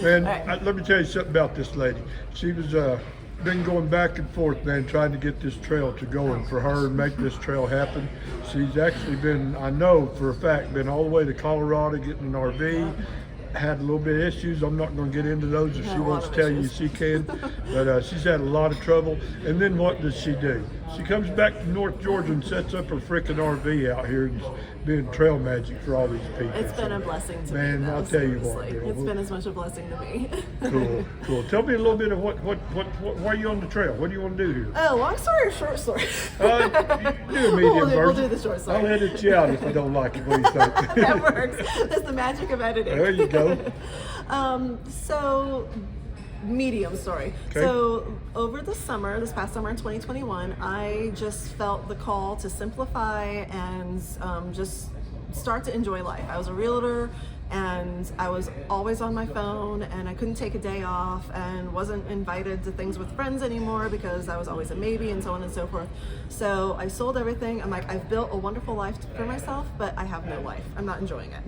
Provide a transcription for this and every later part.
Man, right. let me tell you something about this lady. She was been going back and forth, man, trying to get this trail to going for her and make this trail happen. She's actually been, I know for a fact, been all the way to Colorado getting an RV. Had a little bit of issues. I'm not going to get into those. If she wants to tell you, she can. But she's had a lot of trouble. And then what does she do? She comes back to North Georgia and sets up her freaking RV out here and being trail magic for all these people. It's been a blessing to me. Man, I'll tell you what, girl. It's been as much a blessing to me. Cool. Tell me a little bit of why are you on the trail? What do you want to do here? Oh, long story or short story? Do a medium we'll version. do the short story. I'll edit you out if I don't like it. What do you think? That works. That's the magic of editing. There you go. So medium story. Okay. So over the summer, this past summer in 2021, I just felt the call to simplify and just start to enjoy life. I was a realtor and I was always on my phone and I couldn't take a day off and wasn't invited to things with friends anymore because I was always a maybe and so on and so forth. So I sold everything. I'm like, I've built a wonderful life for myself, but I have no life. I'm not enjoying it.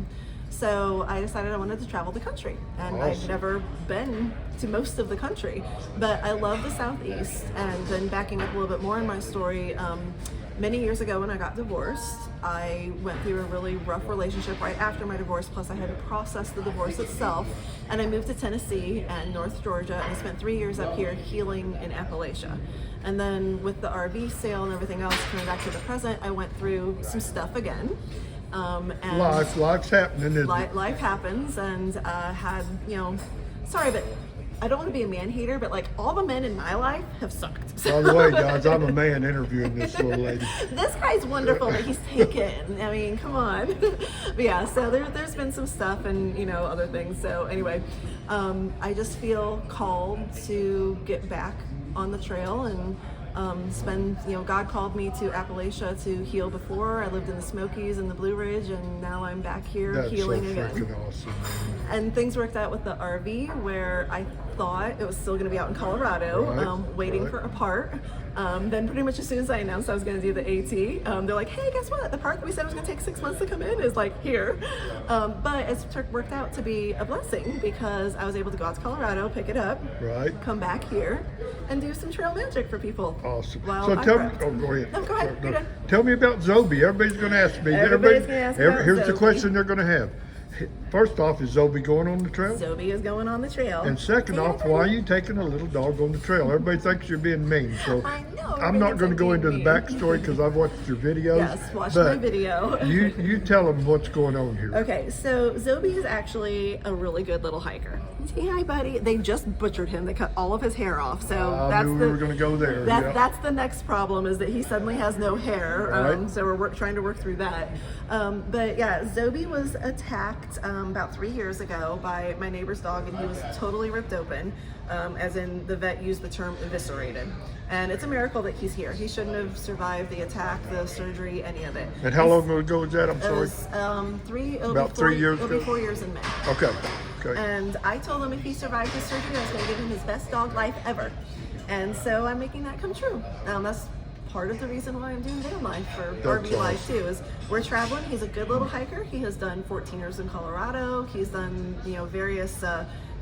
So I decided I wanted to travel the country, and Awesome. I've never been to most of the country, but I love the Southeast. And then backing up a little bit more in my story, many years ago when I got divorced, I went through a really rough relationship right after my divorce, plus I had to process the divorce itself, and I moved to Tennessee and North Georgia, and I spent 3 years up here healing in Appalachia. And then with the RV sale and everything else, coming back to the present, I went through some stuff again. And Life's happening, isn't it? Life happens, and had, sorry, but I don't want to be a man hater, but like all the men in my life have sucked. By the way, guys, I'm a man interviewing this little lady. This guy's wonderful, but he's taken. I mean, come on. But yeah, so there's been some stuff and, other things. So anyway, I just feel called to get back on the trail and spend, God called me to Appalachia to heal before. I lived in the Smokies and the Blue Ridge, and now I'm back here That's healing so again. freaking awesome, man. And things worked out with the RV where I thought it was still going to be out in Colorado, waiting for a part. Then pretty much as soon as I announced I was going to do the AT, they're like, hey, guess what? The part that we said was going to take 6 months to come in is like here. But it's worked out to be a blessing because I was able to go out to Colorado, pick it up, come back here, and do some trail magic for people. Awesome. While So I tell me, prepped. go ahead. No, go ahead. You're done. Tell me about Zoby. Everybody's going to ask me. Everybody's gonna ask about Here's the Zoby. question they're going to have. First off, is Zoby going on the trail? Zoby is going on the trail. And second off, why are you taking a little dog on the trail? Everybody thinks you're being mean. So I know. I'm not going to go into the backstory because I've watched your videos. Yes, watch my video. you tell them what's going on here. Okay, so Zoby is actually a really good little hiker. Say hi, buddy. They just butchered him. They cut all of his hair off. So I knew we were going to go there. That's the next problem, is that he suddenly has no hair. Right. So we're trying to work through that. But yeah, Zoby was attacked about 3 years ago by my neighbor's dog, and he was totally ripped open. As in the vet used the term eviscerated. And it's a miracle that he's here. He shouldn't have survived the attack, the surgery, any of it. And how long ago was that? I'm sorry. It was About 3 years It'll ago? be 4 years in May. Okay. And I told him if he survived his surgery, I was going to give him his best dog life ever. And so I'm making that come true. That's part of the reason why I'm doing van life for RV life too, is we're traveling. He's a good little hiker. He has done 14 years in Colorado. He's done, various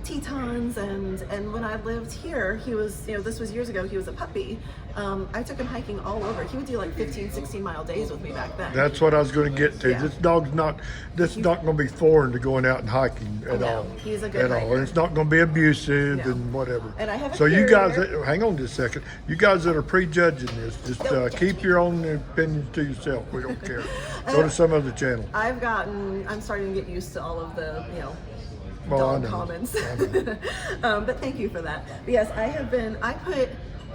Tetons, and when I lived here, he was, this was years ago, he was a puppy. I took him hiking all over. He would do like 15, 16-mile days with me back then. That's what I was going to get to. Yeah. This dog's not going to be foreign to going out and hiking at all. He's a good hiker. And it's not going to be abusive No. and whatever. And I have a So you guys, carrier. hang on just a second. You guys that are prejudging this, just keep your own opinions to yourself. We don't care. Go to some other channel. I'm starting to get used to all of the, Well, I dog know. comments. But thank you for that. But yes,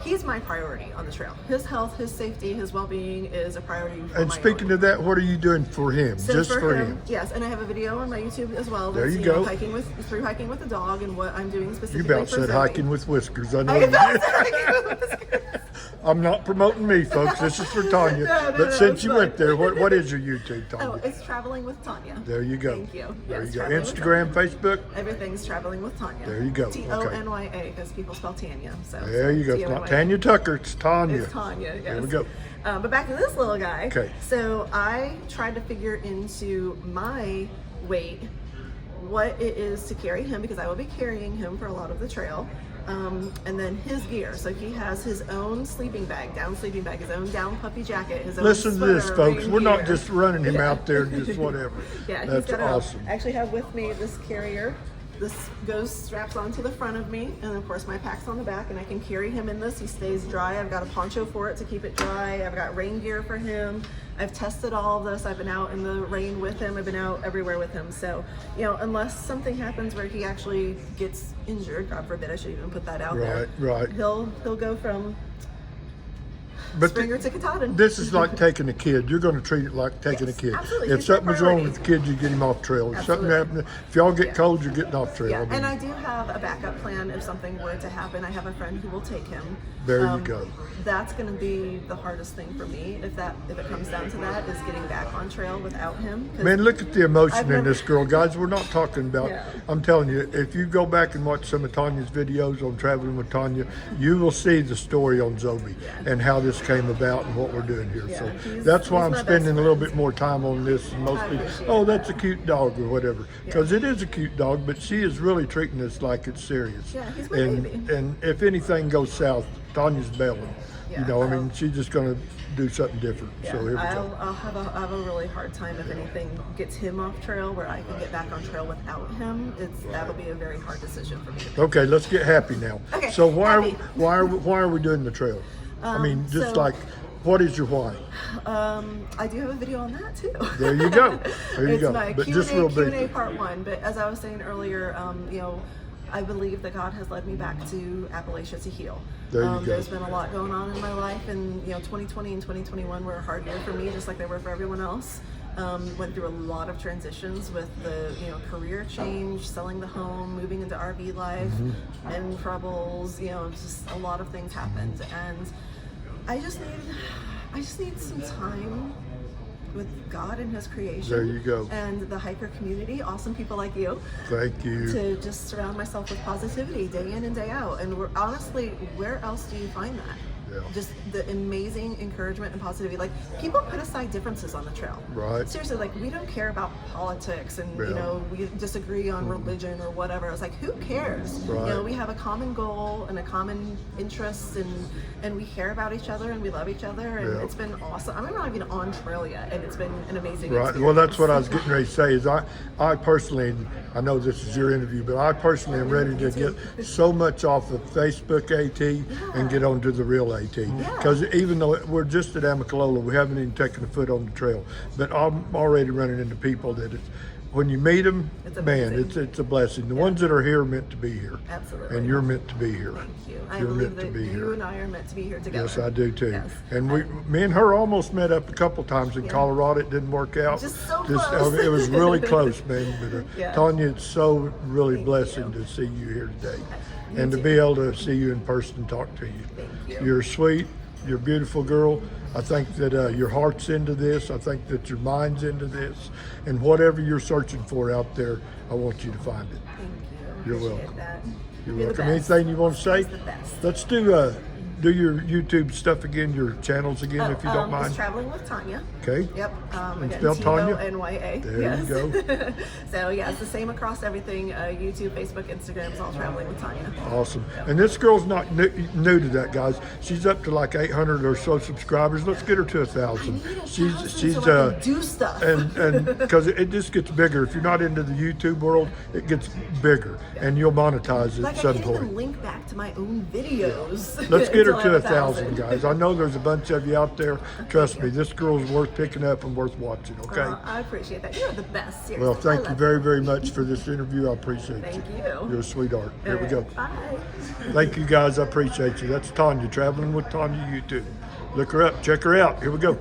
he's my priority on the trail. His health, his safety, his well-being is a priority for And speaking of that, what are you doing for him? So Just for him? Yes, and I have a video on my YouTube as well. There That's, you go. Hiking with the dog and what I'm doing You specifically about for said Zoby. hiking with whiskers. I know. I you about did. said hiking with whiskers. I'm not promoting me, folks. This is for Tanya. No, But since it's you fine. went there, what is your YouTube, Oh, Tanya? it's Traveling with Tanya. There you go. Thank you. There Yes, you go. Traveling with Instagram, Facebook. Everything's Traveling with Tanya. There you go. Okay. Tonya, because people spell Tanya. So There you go. It's not Tonya. Tanya Tucker. It's Tanya. It's Tanya, yes. There we go. But back to this little guy. Okay. So I tried to figure into my weight what it is to carry him, because I will be carrying him for a lot of the trail. And then his gear. So he has his own sleeping bag, down sleeping bag, his own down puffy jacket, his own Listen to this, sweater, folks. rain We're not gear. just running him out there and just whatever. Yeah, That's he's got awesome. I actually have with me this carrier. This straps onto the front of me, and of course my pack's on the back, and I can carry him in this. He stays dry. I've got a poncho for it to keep it dry. I've got rain gear for him. I've tested all of this. I've been out in the rain with him. I've been out everywhere with him. So, you know, unless something happens where he actually gets injured, God forbid, I should even put that out there. Right. He'll go from But Springer to Katahdin. this is like taking a kid. You're going to treat it like taking Yes, a kid. absolutely. If He's my something's wrong priority. with the kid, you get him off trail. If something Absolutely. happens, if y'all get cold, you're getting off trail. Yeah, I mean, and I do have a backup plan if something were to happen. I have a friend who will take him. There you go. That's going to be the hardest thing for me if it comes down to that, is getting back on trail without him. 'Cause Man, look at the emotion I've in never- this girl, guys. We're not talking about. Yeah. I'm telling you, if you go back and watch some of Tanya's videos on traveling with Tanya, you will see the story on Zoby and how this came about and what we're doing here. Yeah, So he's- that's why he's I'm my spending best a little friend. bit more time on this than most I people. appreciate Oh, that. that's a cute dog or whatever, because it is a cute dog, but she is really treating this like it's serious. Yeah, he's my and baby. and if anything goes south, Tanya's bailing. Yeah, you know, I mean, I'll- she's just going to do something different. Yeah, So here we go. I'll have a really hard time if anything gets him off trail where I can get back on trail without him. That'll be a very hard decision for me to make. Okay, let's get happy now. Okay, So happy. why are we doing the trail? I mean, just so- like, what is your why? I do have a video on that too. There you go. There you It's go. my But Q&A, just real Q&A briefly. part one. But as I was saying earlier, you know, I believe that God has led me back to Appalachia to heal. There you go. There's been a lot going on in my life, and you know, 2020 and 2021 were a hard year for me, just like they were for everyone else. Went through a lot of transitions with the career change, selling the home, moving into RV life, Mm-hmm. and troubles. You know, just a lot of things happened, and I just need some time with God and His creation. There you go. And the hiker community, awesome people like you, Thank you. to just surround myself with positivity day in and day out. And honestly, where else do you find that? Yeah. Just the amazing encouragement and positivity. Like, people put aside differences on the trail. Right. Seriously, like, we don't care about politics and, Yeah. we disagree on religion or whatever. It's like, who cares? Right. We have a common goal and a common interest, and we care about each other and we love each other. And Yeah. it's been awesome. I'm not even on trail yet, and it's been an amazing Right. experience. Well, that's what I was getting ready to say. Is I personally, I know this is your interview, but I personally am ready to get so much off of Facebook AT and get onto the real AT. Because even though we're just at Amicalola, we haven't even taken a foot on the trail. But I'm already running into people that when you meet them, It's man, amazing. it's a blessing. The ones that are here are meant to be here. Absolutely. And you're meant to be here. Thank you. I You're believe meant to that be you here. and I are meant to be here together. Yes, I do too. Yes. And me and her almost met up a couple times in Colorado. It didn't work out. Just so close. It was really close, man. But Yeah. Tanya, it's so really Thank blessing you. to see you here today, You and to too. be able to see you in person and talk to you. Thank you. You're sweet. You're a beautiful girl. I think that your heart's into this. I think that your mind's into this, and whatever you're searching for out there, I want you to find it. Thank you. You're Appreciate welcome. that. You're the welcome. best. Anything you want to say? She's the best. Let's do your YouTube stuff again, your channels again, if you don't mind. It's Traveling with Tanya. Okay. Yep. And Again, spell Tanya? Tonya. There yes. you go. So yeah, it's the same across everything. YouTube, Facebook, Instagram. It's all Traveling with Tanya. Awesome. And this girl's not new to that, guys. She's up to like 800 or so subscribers. Let's get her to 1,000. She's so I can do stuff. and because it just gets bigger. If you're not into the YouTube world, it gets bigger, and you'll monetize at like, I some can't even point. link back to my own videos. Let's get her until to I have 1,000, guys. I know there's a bunch of you out there. Trust me, this girl's worth picking up and worth watching. Okay. I appreciate that. You're the best. Seriously. Well, thank I you love very, very much for this interview. I appreciate Thank you. you. You're a sweetheart. Here we go. Bye. Thank you, guys. I appreciate you. That's Tanya, Traveling with Tanya YouTube. Look her up. Check her out. Here we go.